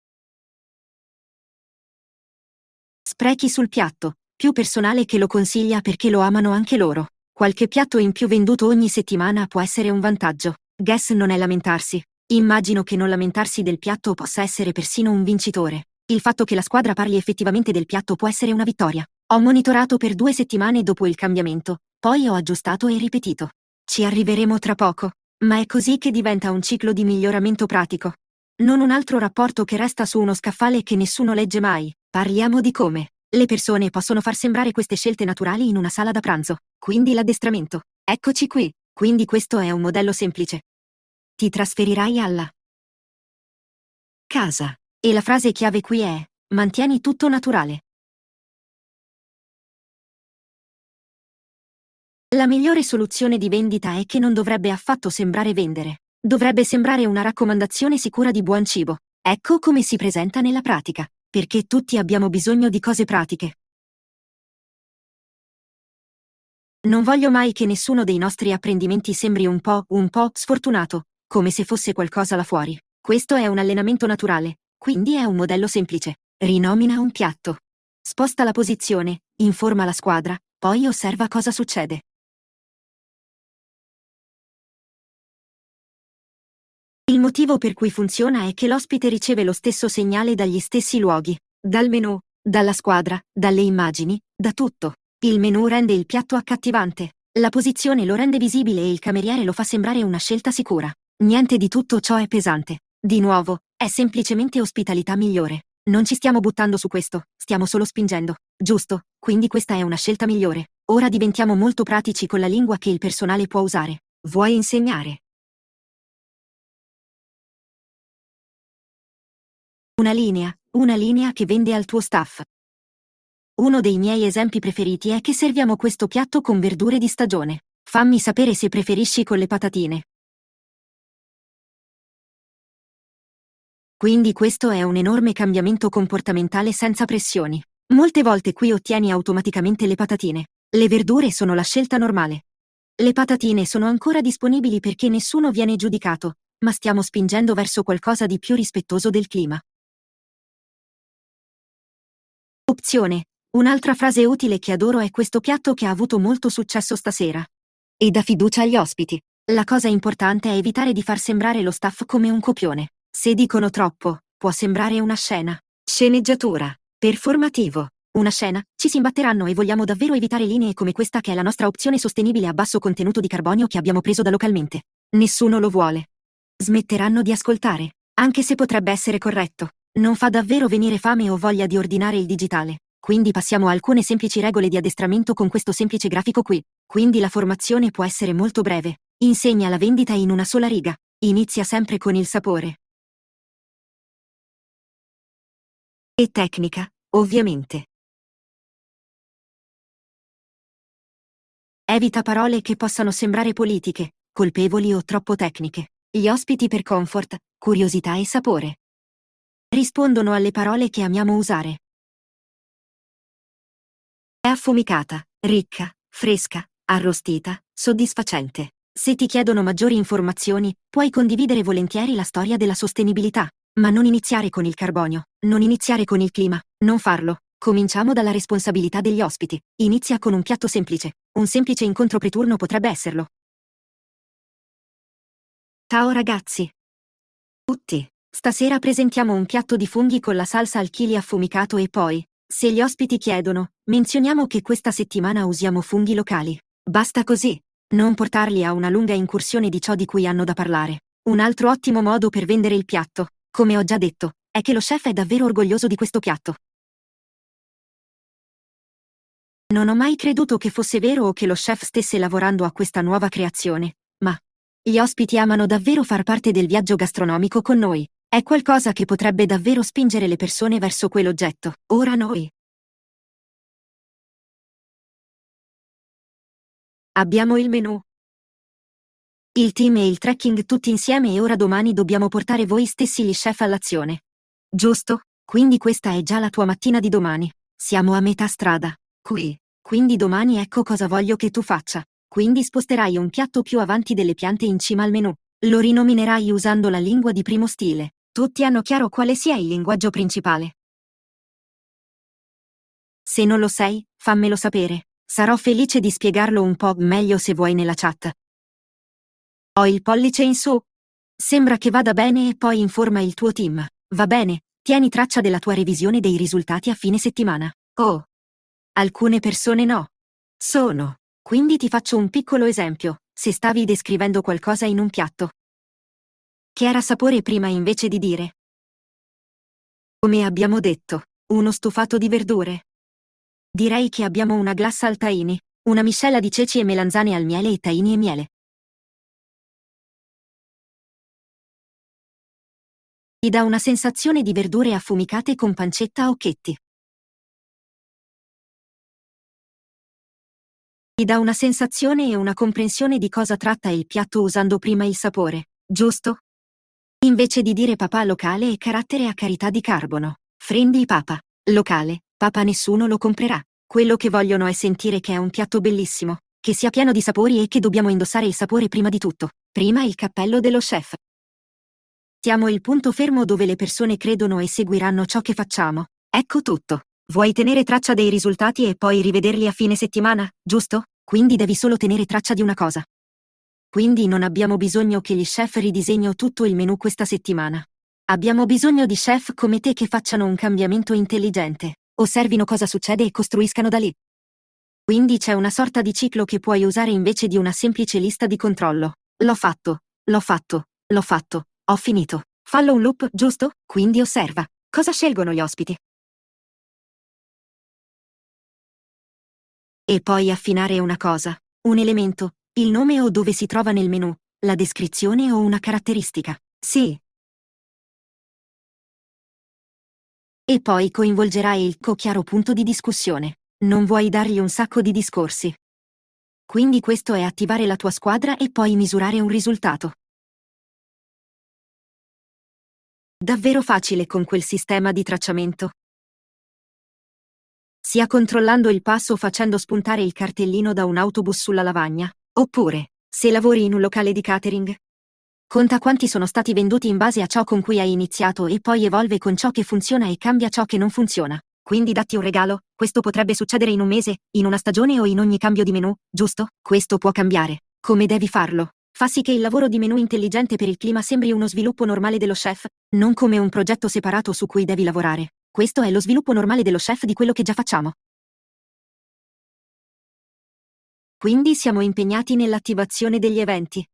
Sprechi sul piatto, più personale che lo consiglia perché lo amano anche loro. Qualche piatto in più venduto ogni settimana può essere un vantaggio. Guess non è lamentarsi. Immagino che non lamentarsi del piatto possa essere persino un vincitore. Il fatto che la squadra parli effettivamente del piatto può essere una vittoria. Ho monitorato per 2 settimane dopo il cambiamento, poi ho aggiustato e ripetuto. Ci arriveremo tra poco. Ma è così che diventa un ciclo di miglioramento pratico. Non un altro rapporto che resta su uno scaffale che nessuno legge mai. Parliamo di come le persone possono far sembrare queste scelte naturali in una sala da pranzo. Quindi l'addestramento. Eccoci qui. Quindi questo è un modello semplice. Ti trasferirai alla casa. E la frase chiave qui è: mantieni tutto naturale. La migliore soluzione di vendita è che non dovrebbe affatto sembrare vendere. Dovrebbe sembrare una raccomandazione sicura di buon cibo. Ecco come si presenta nella pratica. Perché tutti abbiamo bisogno di cose pratiche. Non voglio mai che nessuno dei nostri apprendimenti sembri un po' sfortunato, come se fosse qualcosa là fuori. Questo è un allenamento naturale, quindi è un modello semplice. Rinomina un piatto. Sposta la posizione, informa la squadra, poi osserva cosa succede. Il motivo per cui funziona è che l'ospite riceve lo stesso segnale dagli stessi luoghi, dal menù, dalla squadra, dalle immagini, da tutto. Il menù rende il piatto accattivante, la posizione lo rende visibile e il cameriere lo fa sembrare una scelta sicura. Niente di tutto ciò è pesante. Di nuovo, è semplicemente ospitalità migliore. Non ci stiamo buttando su questo, stiamo solo spingendo. Giusto, quindi questa è una scelta migliore. Ora diventiamo molto pratici con la lingua che il personale può usare. Vuoi insegnare? Una linea che vende al tuo staff. Uno dei miei esempi preferiti è che serviamo questo piatto con verdure di stagione. Fammi sapere se preferisci con le patatine. Quindi questo è un enorme cambiamento comportamentale senza pressioni. Molte volte qui ottieni automaticamente le patatine. Le verdure sono la scelta normale. Le patatine sono ancora disponibili perché nessuno viene giudicato, ma stiamo spingendo verso qualcosa di più rispettoso del clima. Opzione. Un'altra frase utile che adoro è questo piatto che ha avuto molto successo stasera. E dà fiducia agli ospiti. La cosa importante è evitare di far sembrare lo staff come un copione. Se dicono troppo, può sembrare una scena. Sceneggiatura. Performativo. Una scena, ci si imbatteranno e vogliamo davvero evitare linee come questa che è la nostra opzione sostenibile a basso contenuto di carbonio che abbiamo preso da localmente. Nessuno lo vuole. Smetteranno di ascoltare, anche se potrebbe essere corretto. Non fa davvero venire fame o voglia di ordinare il digitale. Quindi passiamo a alcune semplici regole di addestramento con questo semplice grafico qui. Quindi la formazione può essere molto breve. Insegna la vendita in una sola riga. Inizia sempre con il sapore. E tecnica, ovviamente. Evita parole che possano sembrare politiche, colpevoli o troppo tecniche. Gli ospiti per comfort, curiosità e sapore. Rispondono alle parole che amiamo usare. È affumicata, ricca, fresca, arrostita, soddisfacente. Se ti chiedono maggiori informazioni, puoi condividere volentieri la storia della sostenibilità, ma non iniziare con il carbonio, non iniziare con il clima, non farlo. Cominciamo dalla responsabilità degli ospiti. Inizia con un piatto semplice. Un semplice incontro preturno potrebbe esserlo. Ciao ragazzi. Tutti. Stasera presentiamo un piatto di funghi con la salsa al chili affumicato e poi, se gli ospiti chiedono, menzioniamo che questa settimana usiamo funghi locali. Basta così. Non portarli a una lunga incursione di ciò di cui hanno da parlare. Un altro ottimo modo per vendere il piatto, come ho già detto, è che lo chef è davvero orgoglioso di questo piatto. Non ho mai creduto che fosse vero o che lo chef stesse lavorando a questa nuova creazione, ma gli ospiti amano davvero far parte del viaggio gastronomico con noi. È qualcosa che potrebbe davvero spingere le persone verso quell'oggetto. Ora noi abbiamo il menù, il team e il trekking tutti insieme e ora domani dobbiamo portare voi stessi gli chef all'azione. Giusto? Quindi questa è già la tua mattina di domani. Siamo a metà strada. Qui. Quindi domani ecco cosa voglio che tu faccia. Quindi sposterai un piatto più avanti delle piante in cima al menù. Lo rinominerai usando la lingua di primo stile. Tutti hanno chiaro quale sia il linguaggio principale. Se non lo sei, fammelo sapere. Sarò felice di spiegarlo un po' meglio se vuoi nella chat. Ho il pollice in su. Sembra che vada bene e poi informa il tuo team. Va bene, tieni traccia della tua revisione dei risultati a fine settimana. Oh, alcune persone no. Sono. Quindi ti faccio un piccolo esempio. Se stavi descrivendo qualcosa in un piatto, che era sapore prima invece di dire, come abbiamo detto, uno stufato di verdure. Direi che abbiamo una glassa al tahini, una miscela di ceci e melanzane al miele e tahini e miele. Ti dà una sensazione di verdure affumicate con pancetta a occhetti. Ti dà una sensazione e una comprensione di cosa tratta il piatto usando prima il sapore, giusto? Invece di dire papà locale e carattere a carità di carbono. Friendly papa. Locale, papà nessuno lo comprerà. Quello che vogliono è sentire che è un piatto bellissimo, che sia pieno di sapori e che dobbiamo indossare il sapore prima di tutto. Prima il cappello dello chef. Siamo il punto fermo dove le persone credono e seguiranno ciò che facciamo. Ecco tutto. Vuoi tenere traccia dei risultati e poi rivederli a fine settimana, giusto? Quindi devi solo tenere traccia di una cosa. Quindi non abbiamo bisogno che gli chef ridisegnino tutto il menù questa settimana. Abbiamo bisogno di chef come te che facciano un cambiamento intelligente, osservino cosa succede e costruiscano da lì. Quindi c'è una sorta di ciclo che puoi usare invece di una semplice lista di controllo. L'ho fatto, l'ho fatto, l'ho fatto, ho finito. Fallo un loop, giusto? Quindi osserva. Cosa scelgono gli ospiti? E poi affinare una cosa, un elemento, il nome o dove si trova nel menù, la descrizione o una caratteristica. Sì. E poi coinvolgerai il chiaro punto di discussione. Non vuoi dargli un sacco di discorsi. Quindi questo è attivare la tua squadra e poi misurare un risultato. Davvero facile con quel sistema di tracciamento. Sia controllando il passo o facendo spuntare il cartellino da un autobus sulla lavagna, Oppure, se lavori in un locale di catering, conta quanti sono stati venduti in base a ciò con cui hai iniziato e poi evolve con ciò che funziona e cambia ciò che non funziona. Quindi datti un regalo, questo potrebbe succedere in un mese, in una stagione o in ogni cambio di menù, giusto? Questo può cambiare. Come devi farlo? Fa sì che il lavoro di menù intelligente per il clima sembri uno sviluppo normale dello chef, non come un progetto separato su cui devi lavorare. Questo è lo sviluppo normale dello chef di quello che già facciamo. Quindi siamo impegnati nell'attivazione degli eventi.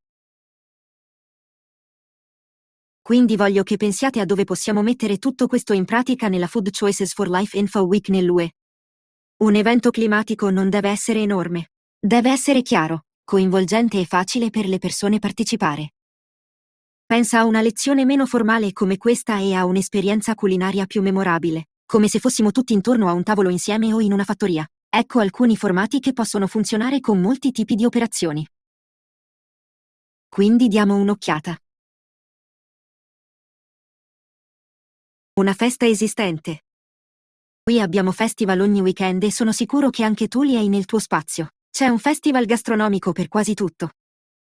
Quindi voglio che pensiate a dove possiamo mettere tutto questo in pratica nella Food Choices for Life Info Week nell'UE. Un evento climatico non deve essere enorme. Deve essere chiaro, coinvolgente e facile per le persone partecipare. Pensa a una lezione meno formale come questa e a un'esperienza culinaria più memorabile, come se fossimo tutti intorno a un tavolo insieme o in una fattoria. Ecco alcuni formati che possono funzionare con molti tipi di operazioni. Quindi diamo un'occhiata. Una festa esistente. Qui abbiamo festival ogni weekend e sono sicuro che anche tu li hai nel tuo spazio. C'è un festival gastronomico per quasi tutto.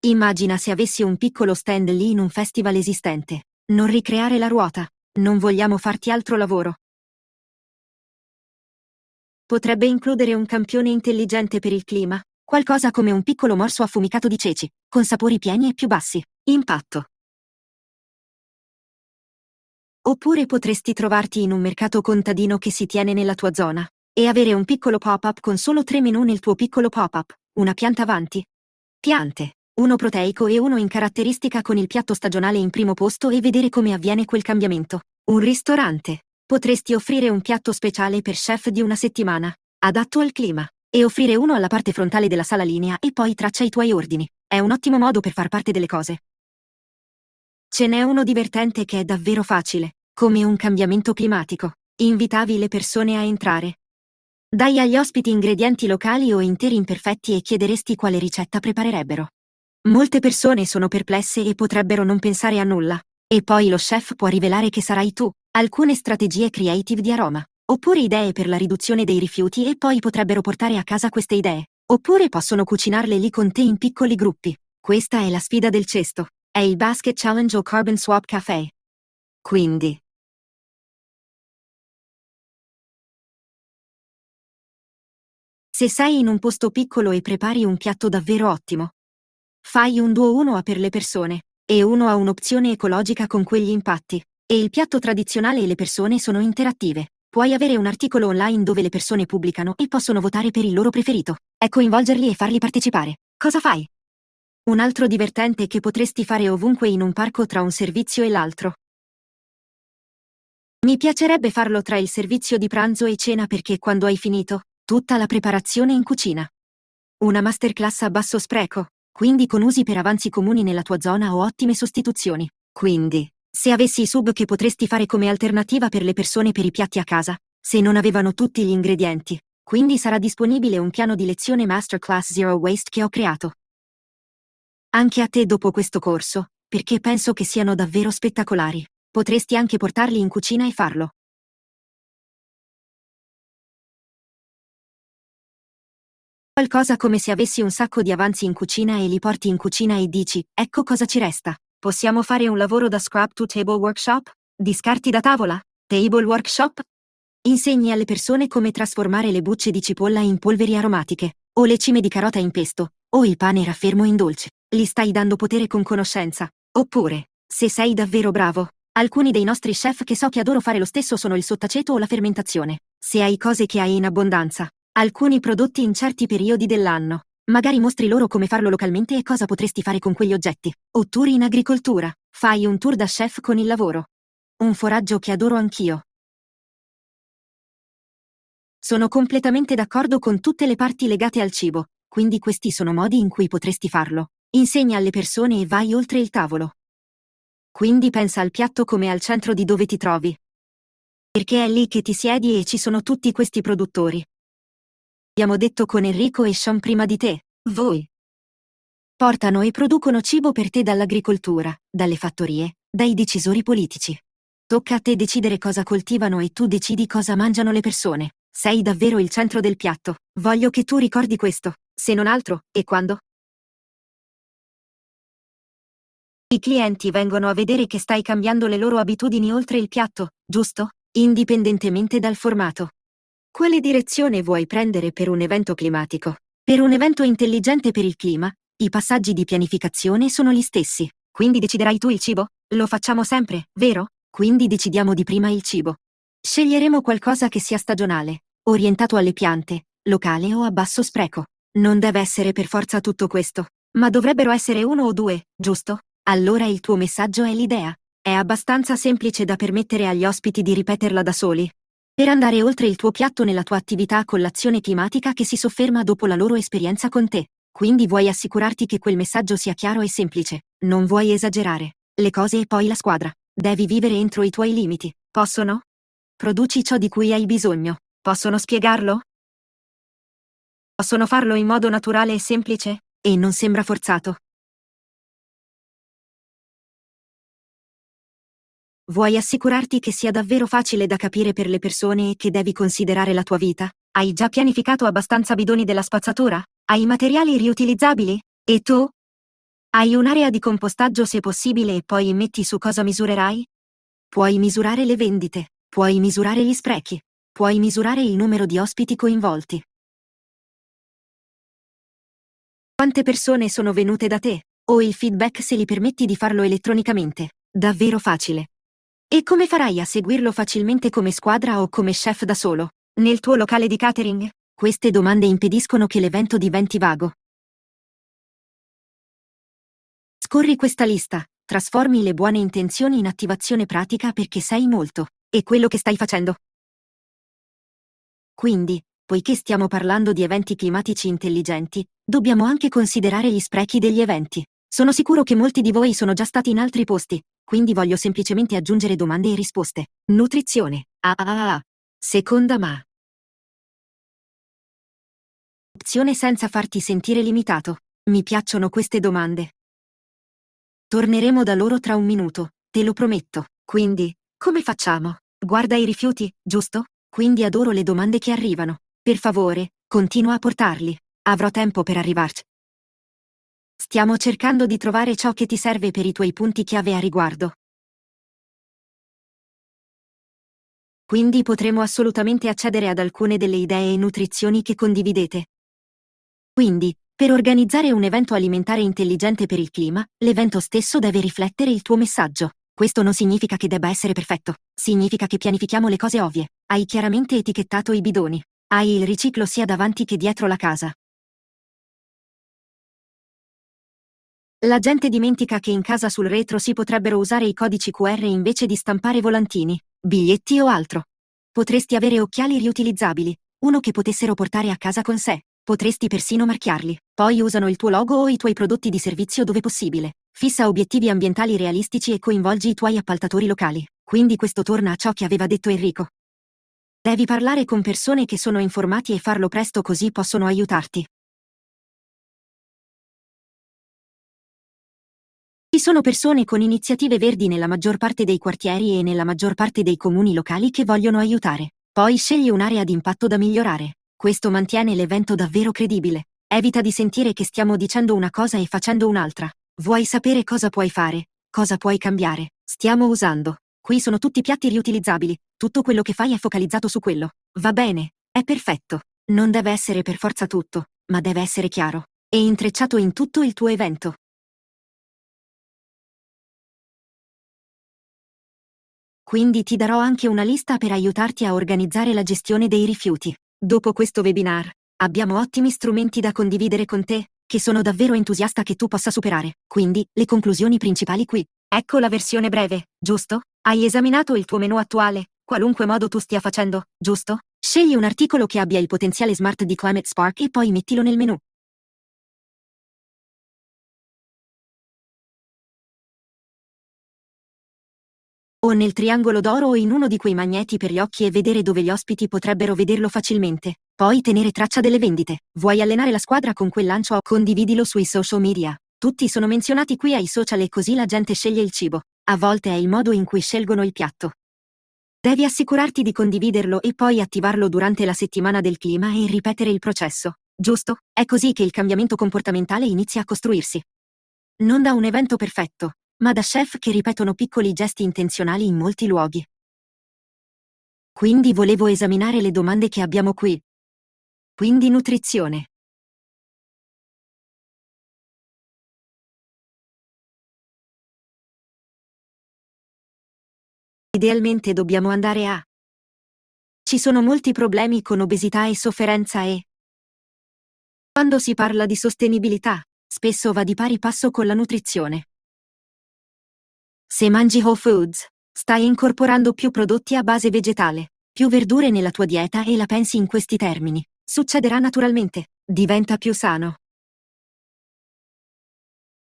Immagina se avessi un piccolo stand lì in un festival esistente. Non ricreare la ruota. Non vogliamo farti altro lavoro. Potrebbe includere un campione intelligente per il clima, qualcosa come un piccolo morso affumicato di ceci, con sapori pieni e più bassi. Impatto. Oppure potresti trovarti in un mercato contadino che si tiene nella tua zona e avere un piccolo pop-up con solo 3 menù nel tuo piccolo pop-up, una pianta avanti. Piante, uno proteico e uno in caratteristica con il piatto stagionale in primo posto e vedere come avviene quel cambiamento. Un ristorante. Potresti offrire un piatto speciale per chef di una settimana, adatto al clima, e offrire uno alla parte frontale della sala linea e poi traccia i tuoi ordini. È un ottimo modo per far parte delle cose. Ce n'è uno divertente che è davvero facile, come un cambiamento climatico. Invitavi le persone a entrare. Dai agli ospiti ingredienti locali o interi imperfetti e chiederesti quale ricetta preparerebbero. Molte persone sono perplesse e potrebbero non pensare a nulla. E poi lo chef può rivelare che sarai tu. Alcune strategie creative di aroma. Oppure idee per la riduzione dei rifiuti e poi potrebbero portare a casa queste idee. Oppure possono cucinarle lì con te in piccoli gruppi. Questa è la sfida del cesto. È il Basket Challenge o Carbon Swap Café. Quindi, se sei in un posto piccolo e prepari un piatto davvero ottimo, fai un duo uno a per le persone, e uno a un'opzione ecologica con quegli impatti, e il piatto tradizionale e le persone sono interattive. Puoi avere un articolo online dove le persone pubblicano e possono votare per il loro preferito. È coinvolgerli e farli partecipare. Cosa fai? Un altro divertente che potresti fare ovunque in un parco tra un servizio e l'altro. Mi piacerebbe farlo tra il servizio di pranzo e cena perché quando hai finito, tutta la preparazione in cucina. Una masterclass a basso spreco, quindi con usi per avanzi comuni nella tua zona o ottime sostituzioni. Quindi, se avessi i sub che potresti fare come alternativa per le persone per i piatti a casa, se non avevano tutti gli ingredienti, quindi sarà disponibile un piano di lezione Masterclass Zero Waste che ho creato. Anche a te dopo questo corso, perché penso che siano davvero spettacolari. Potresti anche portarli in cucina e farlo. Qualcosa come se avessi un sacco di avanzi in cucina e li porti in cucina e dici, ecco cosa ci resta. Possiamo fare un lavoro da scrap to table workshop? Di scarti da tavola? Table workshop? Insegni alle persone come trasformare le bucce di cipolla in polveri aromatiche, o le cime di carota in pesto, o il pane raffermo in dolce. Gli stai dando potere con conoscenza. Oppure, se sei davvero bravo, alcuni dei nostri chef che so che adoro fare lo stesso sono il sottaceto o la fermentazione. Se hai cose che hai in abbondanza, alcuni prodotti in certi periodi dell'anno, magari mostri loro come farlo localmente e cosa potresti fare con quegli oggetti. O tour in agricoltura. Fai un tour da chef con il lavoro. Un foraggio che adoro anch'io. Sono completamente d'accordo con tutte le parti legate al cibo, quindi questi sono modi in cui potresti farlo. Insegna alle persone e vai oltre il tavolo. Quindi pensa al piatto come al centro di dove ti trovi. Perché è lì che ti siedi e ci sono tutti questi produttori. Abbiamo detto con Enrico e Sean prima di te, voi. Portano e producono cibo per te dall'agricoltura, dalle fattorie, dai decisori politici. Tocca a te decidere cosa coltivano e tu decidi cosa mangiano le persone. Sei davvero il centro del piatto. Voglio che tu ricordi questo, se non altro, e quando? I clienti vengono a vedere che stai cambiando le loro abitudini oltre il piatto, giusto? Indipendentemente dal formato. Quale direzione vuoi prendere per un evento climatico? Per un evento intelligente per il clima, i passaggi di pianificazione sono gli stessi. Quindi deciderai tu il cibo? Lo facciamo sempre, vero? Quindi decidiamo di prima il cibo. Sceglieremo qualcosa che sia stagionale, orientato alle piante, locale o a basso spreco. Non deve essere per forza tutto questo, ma dovrebbero essere uno o due, giusto? Allora il tuo messaggio è l'idea. È abbastanza semplice da permettere agli ospiti di ripeterla da soli. Per andare oltre il tuo piatto nella tua attività con l'azione climatica che si sofferma dopo la loro esperienza con te. Quindi vuoi assicurarti che quel messaggio sia chiaro e semplice. Non vuoi esagerare. Le cose e poi la squadra. Devi vivere entro i tuoi limiti. Possono? Produci ciò di cui hai bisogno. Possono spiegarlo? Possono farlo in modo naturale e semplice? E non sembra forzato. Vuoi assicurarti che sia davvero facile da capire per le persone e che devi considerare la tua vita? Hai già pianificato abbastanza bidoni della spazzatura? Hai materiali riutilizzabili? E tu? Hai un'area di compostaggio se possibile e poi metti su cosa misurerai? Puoi misurare le vendite, puoi misurare gli sprechi, puoi misurare il numero di ospiti coinvolti. Quante persone sono venute da te? O il feedback se li permetti di farlo elettronicamente. Davvero facile. E come farai a seguirlo facilmente come squadra o come chef da solo? Nel tuo locale di catering? Queste domande impediscono che l'evento diventi vago. Scorri questa lista, trasformi le buone intenzioni in attivazione pratica perché sai molto. E quello che stai facendo. Quindi, poiché stiamo parlando di eventi climatici intelligenti, dobbiamo anche considerare gli sprechi degli eventi. Sono sicuro che molti di voi sono già stati in altri posti, quindi voglio semplicemente aggiungere domande e risposte. Nutrizione. Seconda ma. Opzione senza farti sentire limitato. Mi piacciono queste domande. Torneremo da loro tra un minuto, te lo prometto. Quindi, come facciamo? Guarda i rifiuti, giusto? Quindi adoro le domande che arrivano. Per favore, continua a portarli. Avrò tempo per arrivarci. Stiamo cercando di trovare ciò che ti serve per i tuoi punti chiave a riguardo. Quindi potremo assolutamente accedere ad alcune delle idee e nutrizioni che condividete. Quindi, per organizzare un evento alimentare intelligente per il clima, l'evento stesso deve riflettere il tuo messaggio. Questo non significa che debba essere perfetto, significa che pianifichiamo le cose ovvie. Hai chiaramente etichettato i bidoni. Hai il riciclo sia davanti che dietro la casa. La gente dimentica che in casa sul retro si potrebbero usare i codici QR invece di stampare volantini, biglietti o altro. Potresti avere occhiali riutilizzabili, uno che potessero portare a casa con sé. Potresti persino marchiarli. Poi usano il tuo logo o i tuoi prodotti di servizio dove possibile. Fissa obiettivi ambientali realistici e coinvolgi i tuoi appaltatori locali. Quindi questo torna a ciò che aveva detto Enrico. Devi parlare con persone che sono informati e farlo presto così possono aiutarti. Ci sono persone con iniziative verdi nella maggior parte dei quartieri e nella maggior parte dei comuni locali che vogliono aiutare. Poi scegli un'area di impatto da migliorare. Questo mantiene l'evento davvero credibile. Evita di sentire che stiamo dicendo una cosa e facendo un'altra. Vuoi sapere cosa puoi fare? Cosa puoi cambiare? Stiamo usando. Qui sono tutti piatti riutilizzabili. Tutto quello che fai è focalizzato su quello. Va bene, è perfetto. Non deve essere per forza tutto, ma deve essere chiaro. E intrecciato in tutto il tuo evento. Quindi ti darò anche una lista per aiutarti a organizzare la gestione dei rifiuti. Dopo questo webinar, abbiamo ottimi strumenti da condividere con te, che sono davvero entusiasta che tu possa superare. Quindi, le conclusioni principali qui. Ecco la versione breve, giusto? Hai esaminato il tuo menu attuale, qualunque modo tu stia facendo, giusto? Scegli un articolo che abbia il potenziale smart di Climate Spark e poi mettilo nel menu. O nel triangolo d'oro o in uno di quei magneti per gli occhi e vedere dove gli ospiti potrebbero vederlo facilmente. Poi tenere traccia delle vendite. Vuoi allenare la squadra con quel lancio o condividilo sui social media. Tutti sono menzionati qui ai social e così la gente sceglie il cibo. A volte è il modo in cui scelgono il piatto. Devi assicurarti di condividerlo e poi attivarlo durante la settimana del clima e ripetere il processo. Giusto? È così che il cambiamento comportamentale inizia a costruirsi. Non da un evento perfetto, ma da chef che ripetono piccoli gesti intenzionali in molti luoghi. Quindi volevo esaminare le domande che abbiamo qui. Quindi nutrizione. Idealmente dobbiamo andare a. Ci sono molti problemi con obesità e sofferenza e. Quando si parla di sostenibilità, spesso va di pari passo con la nutrizione. Se mangi whole foods, stai incorporando più prodotti a base vegetale, più verdure nella tua dieta e la pensi in questi termini. Succederà naturalmente. Diventa più sano.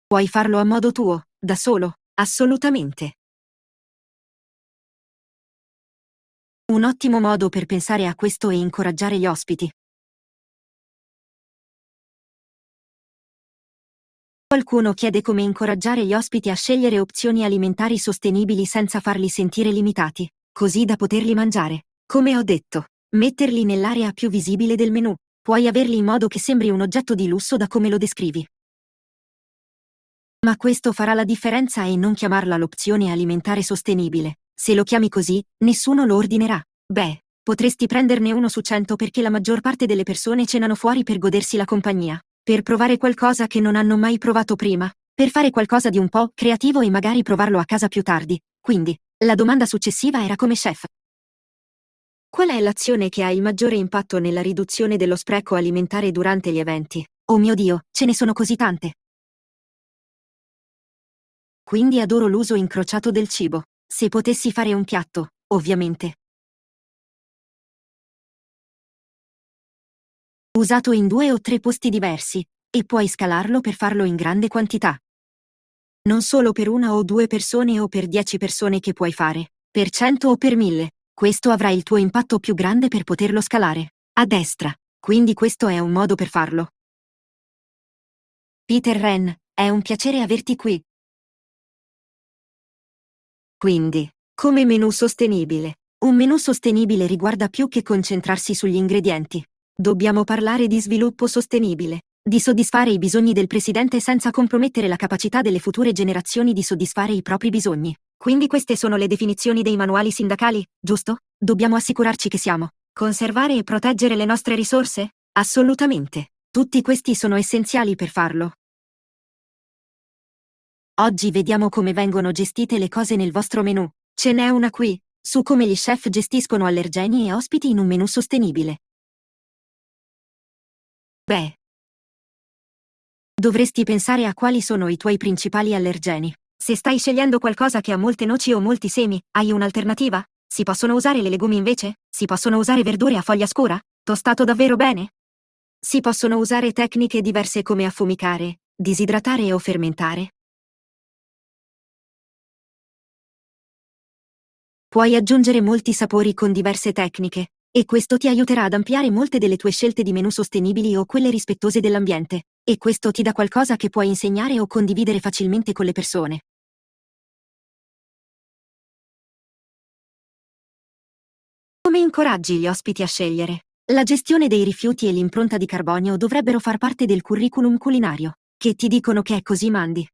Puoi farlo a modo tuo, da solo, assolutamente. Un ottimo modo per pensare a questo e incoraggiare gli ospiti. Qualcuno chiede come incoraggiare gli ospiti a scegliere opzioni alimentari sostenibili senza farli sentire limitati, così da poterli mangiare. Come ho detto, metterli nell'area più visibile del menù. Puoi averli in modo che sembri un oggetto di lusso da come lo descrivi. Ma questo farà la differenza e non chiamarla l'opzione alimentare sostenibile. Se lo chiami così, nessuno lo ordinerà. Beh, potresti prenderne 1 su 100 perché la maggior parte delle persone cenano fuori per godersi la compagnia, per provare qualcosa che non hanno mai provato prima, per fare qualcosa di un po' creativo e magari provarlo a casa più tardi. Quindi, la domanda successiva era come chef. Qual è l'azione che ha il maggiore impatto nella riduzione dello spreco alimentare durante gli eventi? Oh mio Dio, ce ne sono così tante. Quindi adoro l'uso incrociato del cibo. Se potessi fare un piatto, ovviamente, usato in 2 o 3 posti diversi, e puoi scalarlo per farlo in grande quantità. Non solo per 1 o 2 persone o per 10 persone che puoi fare, per 100 o per 1000. Questo avrà il tuo impatto più grande per poterlo scalare. A destra. Quindi questo è un modo per farlo. Peter Wren, è un piacere averti qui. Quindi, come menù sostenibile. Un menù sostenibile riguarda più che concentrarsi sugli ingredienti. Dobbiamo parlare di sviluppo sostenibile, di soddisfare i bisogni del presidente senza compromettere la capacità delle future generazioni di soddisfare i propri bisogni. Quindi queste sono le definizioni dei manuali sindacali, giusto? Dobbiamo assicurarci che siamo. Conservare e proteggere le nostre risorse? Assolutamente. Tutti questi sono essenziali per farlo. Oggi vediamo come vengono gestite le cose nel vostro menù. Ce n'è una qui, su come gli chef gestiscono allergeni e ospiti in un menù sostenibile. Beh, dovresti pensare a quali sono i tuoi principali allergeni. Se stai scegliendo qualcosa che ha molte noci o molti semi, hai un'alternativa? Si possono usare le legumi invece? Si possono usare verdure a foglia scura? Tostato davvero bene? Si possono usare tecniche diverse come affumicare, disidratare o fermentare. Puoi aggiungere molti sapori con diverse tecniche, e questo ti aiuterà ad ampliare molte delle tue scelte di menù sostenibili o quelle rispettose dell'ambiente, e questo ti dà qualcosa che puoi insegnare o condividere facilmente con le persone. Come incoraggi gli ospiti a scegliere? La gestione dei rifiuti e l'impronta di carbonio dovrebbero far parte del curriculum culinario. Che ti dicono che è così mandi?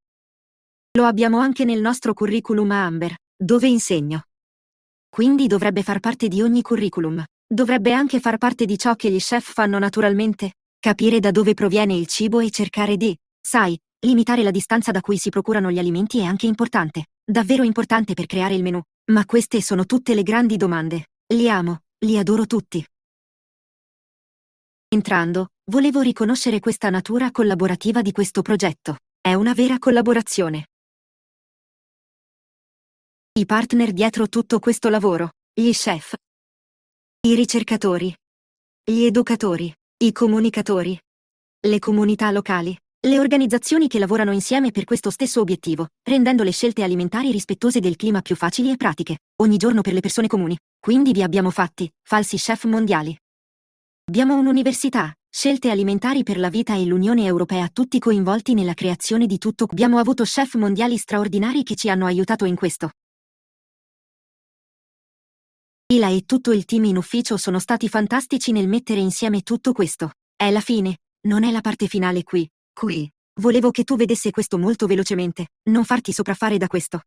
Lo abbiamo anche nel nostro curriculum a Amber, dove insegno. Quindi dovrebbe far parte di ogni curriculum. Dovrebbe anche far parte di ciò che gli chef fanno naturalmente. Capire da dove proviene il cibo e cercare di, sai, limitare la distanza da cui si procurano gli alimenti è anche importante. Davvero importante per creare il menù. Ma queste sono tutte le grandi domande. Li amo, li adoro tutti. Entrando, volevo riconoscere questa natura collaborativa di questo progetto. È una vera collaborazione. I partner dietro tutto questo lavoro, gli chef, i ricercatori, gli educatori, i comunicatori, le comunità locali, le organizzazioni che lavorano insieme per questo stesso obiettivo, rendendo le scelte alimentari rispettose del clima più facili e pratiche, ogni giorno per le persone comuni. Quindi vi abbiamo fatti, falsi chef mondiali. Abbiamo un'università, scelte alimentari per la vita e l'Unione Europea tutti coinvolti nella creazione di tutto. Abbiamo avuto chef mondiali straordinari che ci hanno aiutato in questo. Ila e tutto il team in ufficio sono stati fantastici nel mettere insieme tutto questo. È la fine, non è la parte finale qui. Qui. Volevo che tu vedesse questo molto velocemente, non farti sopraffare da questo.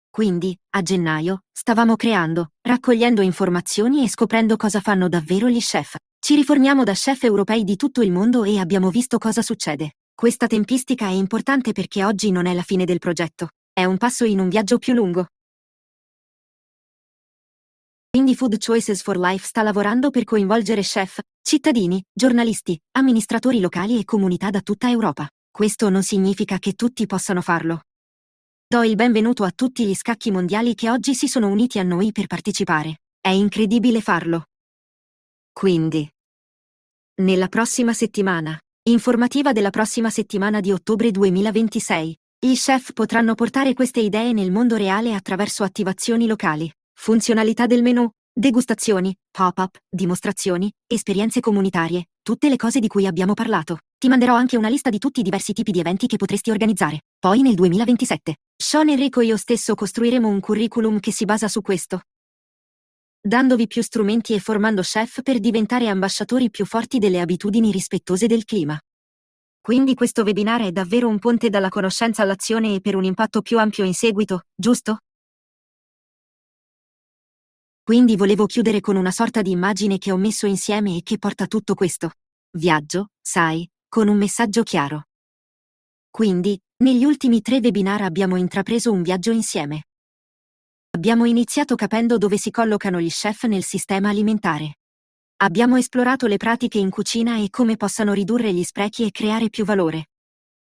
Quindi, a gennaio, stavamo creando, raccogliendo informazioni e scoprendo cosa fanno davvero gli chef. Ci riformiamo da chef europei di tutto il mondo e abbiamo visto cosa succede. Questa tempistica è importante perché oggi non è la fine del progetto, è un passo in un viaggio più lungo. Quindi Food Choices for Life sta lavorando per coinvolgere chef, cittadini, giornalisti, amministratori locali e comunità da tutta Europa. Questo non significa che tutti possano farlo. Do il benvenuto a tutti gli scacchi mondiali che oggi si sono uniti a noi per partecipare. È incredibile farlo. Quindi, nella prossima settimana, informativa della prossima settimana di ottobre 2026, i chef potranno portare queste idee nel mondo reale attraverso attivazioni locali, funzionalità del menù, degustazioni, pop-up, dimostrazioni, esperienze comunitarie, tutte le cose di cui abbiamo parlato. Ti manderò anche una lista di tutti i diversi tipi di eventi che potresti organizzare. Poi nel 2027, Sean Enrico e io stesso costruiremo un curriculum che si basa su questo, dandovi più strumenti e formando chef per diventare ambasciatori più forti delle abitudini rispettose del clima. Quindi questo webinar è davvero un ponte dalla conoscenza all'azione e per un impatto più ampio in seguito, giusto? Quindi volevo chiudere con una sorta di immagine che ho messo insieme e che porta tutto questo viaggio, sai, con un messaggio chiaro. Quindi, negli ultimi 3 webinar abbiamo intrapreso un viaggio insieme. Abbiamo iniziato capendo dove si collocano gli chef nel sistema alimentare. Abbiamo esplorato le pratiche in cucina e come possano ridurre gli sprechi e creare più valore.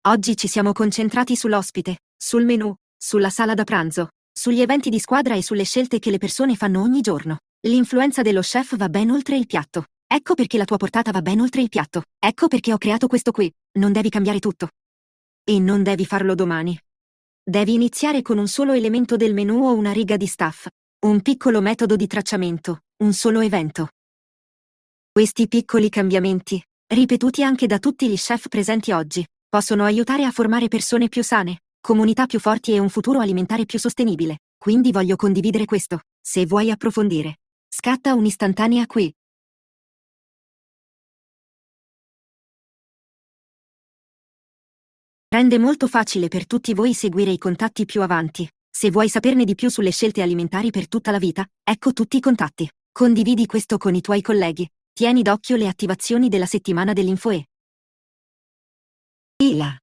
Oggi ci siamo concentrati sull'ospite, sul menù, sulla sala da pranzo, sugli eventi di squadra e sulle scelte che le persone fanno ogni giorno. L'influenza dello chef va ben oltre il piatto. Ecco perché la tua portata va ben oltre il piatto. Ecco perché ho creato questo qui. Non devi cambiare tutto. E non devi farlo domani. Devi iniziare con un solo elemento del menù o una riga di staff. Un piccolo metodo di tracciamento, un solo evento. Questi piccoli cambiamenti, ripetuti anche da tutti gli chef presenti oggi, possono aiutare a formare persone più sane, comunità più forti e un futuro alimentare più sostenibile. Quindi voglio condividere questo. Se vuoi approfondire, scatta un'istantanea qui. Rende molto facile per tutti voi seguire i contatti più avanti. Se vuoi saperne di più sulle scelte alimentari per tutta la vita, ecco tutti i contatti. Condividi questo con i tuoi colleghi. Tieni d'occhio le attivazioni della settimana dell'Infoe. Ila.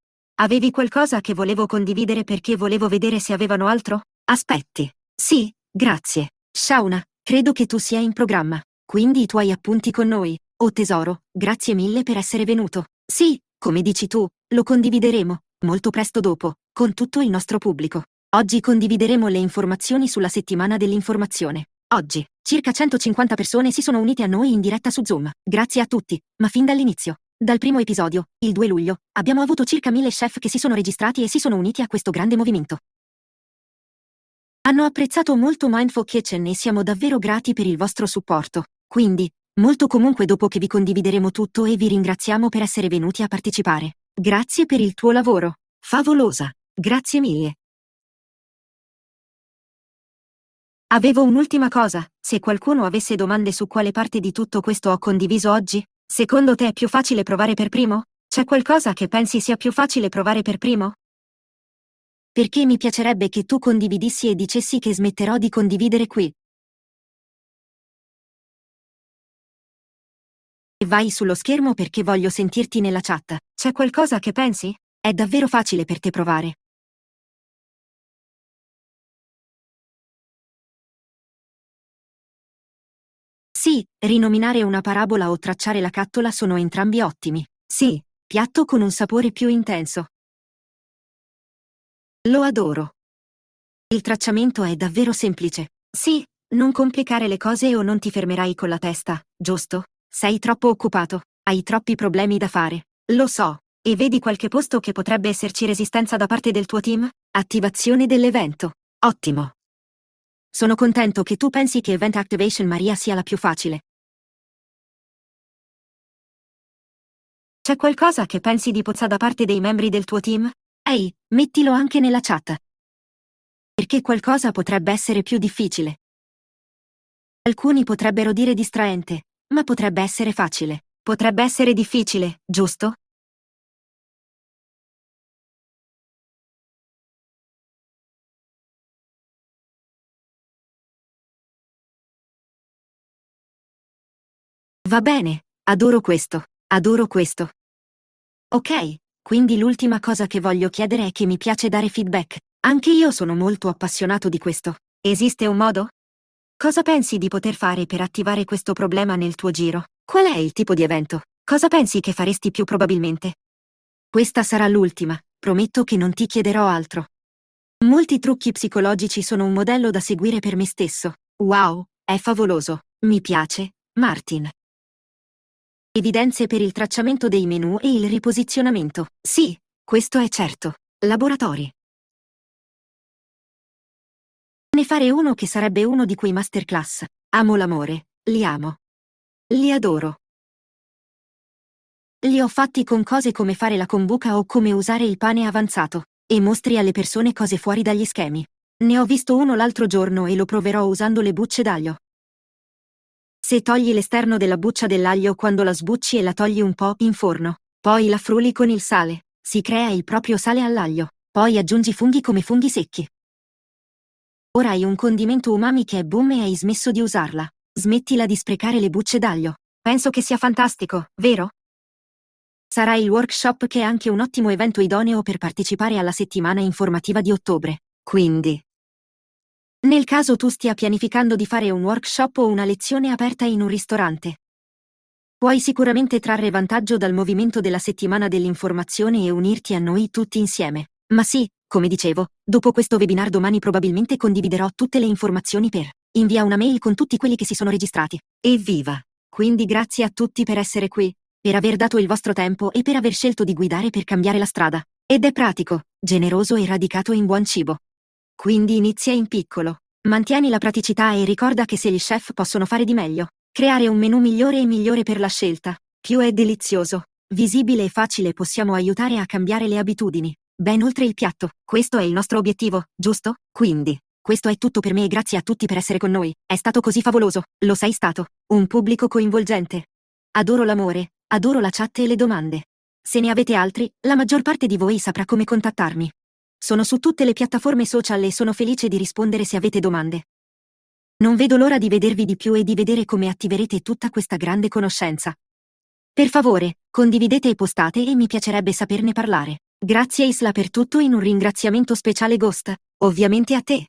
Avevi qualcosa che volevo condividere perché volevo vedere se avevano altro? Aspetti. Sì, grazie. Shauna, credo che tu sia in programma. Quindi i tuoi appunti con noi. Oh tesoro, grazie mille per essere venuto. Sì, come dici tu, lo condivideremo, molto presto dopo, con tutto il nostro pubblico. Oggi condivideremo le informazioni sulla settimana dell'informazione. Oggi, circa 150 persone si sono unite a noi in diretta su Zoom. Grazie a tutti, ma fin dall'inizio. Dal primo episodio, il 2 luglio, abbiamo avuto circa 1000 chef che si sono registrati e si sono uniti a questo grande movimento. Hanno apprezzato molto Mindful Kitchen e siamo davvero grati per il vostro supporto. Quindi, molto comunque dopo che vi condivideremo tutto e vi ringraziamo per essere venuti a partecipare. Grazie per il tuo lavoro. Favolosa. Grazie mille. Avevo un'ultima cosa. Se qualcuno avesse domande su quale parte di tutto questo ho condiviso oggi, secondo te è più facile provare per primo? C'è qualcosa che pensi sia più facile provare per primo? Perché mi piacerebbe che tu condividissi e dicessi che smetterò di condividere qui. E vai sullo schermo perché voglio sentirti nella chat. C'è qualcosa che pensi? È davvero facile per te provare. Sì, rinominare una parabola o tracciare la cattola sono entrambi ottimi. Sì, piatto con un sapore più intenso. Lo adoro. Il tracciamento è davvero semplice. Sì, non complicare le cose o non ti fermerai con la testa, giusto? Sei troppo occupato, hai troppi problemi da fare. Lo so. E vedi qualche posto che potrebbe esserci resistenza da parte del tuo team? Attivazione dell'evento. Ottimo. Sono contento che tu pensi che Event Activation Maria sia la più facile. C'è qualcosa che pensi di pozza da parte dei membri del tuo team? Ehi, mettilo anche nella chat. Perché qualcosa potrebbe essere più difficile. Alcuni potrebbero dire distraente, Ma potrebbe essere facile. Potrebbe essere difficile, giusto? Va bene, adoro questo. Adoro questo. Ok, quindi l'ultima cosa che voglio chiedere è che mi piace dare feedback. Anche io sono molto appassionato di questo. Esiste un modo? Cosa pensi di poter fare per attivare questo problema nel tuo giro? Qual è il tipo di evento? Cosa pensi che faresti più probabilmente? Questa sarà l'ultima, prometto che non ti chiederò altro. Molti trucchi psicologici sono un modello da seguire per me stesso. Wow, è favoloso. Mi piace, Martin. Evidenze per il tracciamento dei menu e il riposizionamento. Sì, questo è certo. Laboratori. Ne fare uno che sarebbe uno di quei masterclass. Amo l'amore, li amo. Li adoro. Li ho fatti con cose come fare la kombucha o come usare il pane avanzato, e mostri alle persone cose fuori dagli schemi. Ne ho visto uno l'altro giorno e lo proverò usando le bucce d'aglio. Se togli l'esterno della buccia dell'aglio quando la sbucci e la togli un po' in forno, poi la frulli con il sale, si crea il proprio sale all'aglio, poi aggiungi funghi come funghi secchi. Ora hai un condimento umami che è boom e hai smesso di usarla. Smettila di sprecare le bucce d'aglio. Penso che sia fantastico, vero? Sarà il workshop che è anche un ottimo evento idoneo per partecipare alla settimana informativa di ottobre. Quindi, nel caso tu stia pianificando di fare un workshop o una lezione aperta in un ristorante, puoi sicuramente trarre vantaggio dal movimento della settimana dell'informazione e unirti a noi tutti insieme. Ma sì, come dicevo, dopo questo webinar domani probabilmente condividerò tutte le informazioni per invia una mail con tutti quelli che si sono registrati. Evviva! Quindi grazie a tutti per essere qui, per aver dato il vostro tempo e per aver scelto di guidare per cambiare la strada. Ed è pratico, generoso e radicato in buon cibo. Quindi inizia in piccolo. Mantieni la praticità e ricorda che se gli chef possono fare di meglio, creare un menù migliore e migliore per la scelta, più è delizioso, visibile e facile possiamo aiutare a cambiare le abitudini, ben oltre il piatto. Questo è il nostro obiettivo, giusto? Quindi, questo è tutto per me e grazie a tutti per essere con noi. È stato così favoloso, lo sei stato. Un pubblico coinvolgente. Adoro l'amore, adoro la chat e le domande. Se ne avete altri, la maggior parte di voi saprà come contattarmi. Sono su tutte le piattaforme social e sono felice di rispondere se avete domande. Non vedo l'ora di vedervi di più e di vedere come attiverete tutta questa grande conoscenza. Per favore, condividete e postate e mi piacerebbe saperne parlare. Grazie Isla per tutto in un ringraziamento speciale Ghost, ovviamente a te.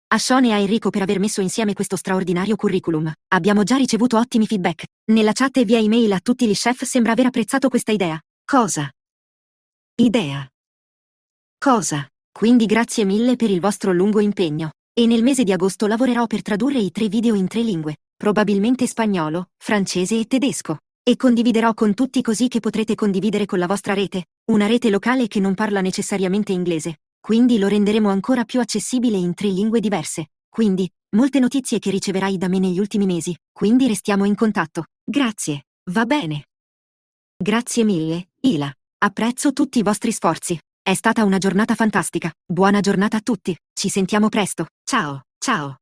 A Sean e a Enrico per aver messo insieme questo straordinario curriculum. Abbiamo già ricevuto ottimi feedback. Nella chat e via email a tutti gli chef sembra aver apprezzato questa idea. Cosa? Idea. Cosa? Quindi grazie mille per il vostro lungo impegno. E nel mese di agosto lavorerò per tradurre i 3 video in 3 lingue, probabilmente spagnolo, francese e tedesco. E condividerò con tutti così che potrete condividere con la vostra rete, una rete locale che non parla necessariamente inglese. Quindi lo renderemo ancora più accessibile in 3 lingue diverse. Quindi, molte notizie che riceverai da me negli ultimi mesi. Quindi restiamo in contatto. Grazie. Va bene. Grazie mille, Ila. Apprezzo tutti i vostri sforzi. È stata una giornata fantastica. Buona giornata a tutti. Ci sentiamo presto. Ciao, ciao.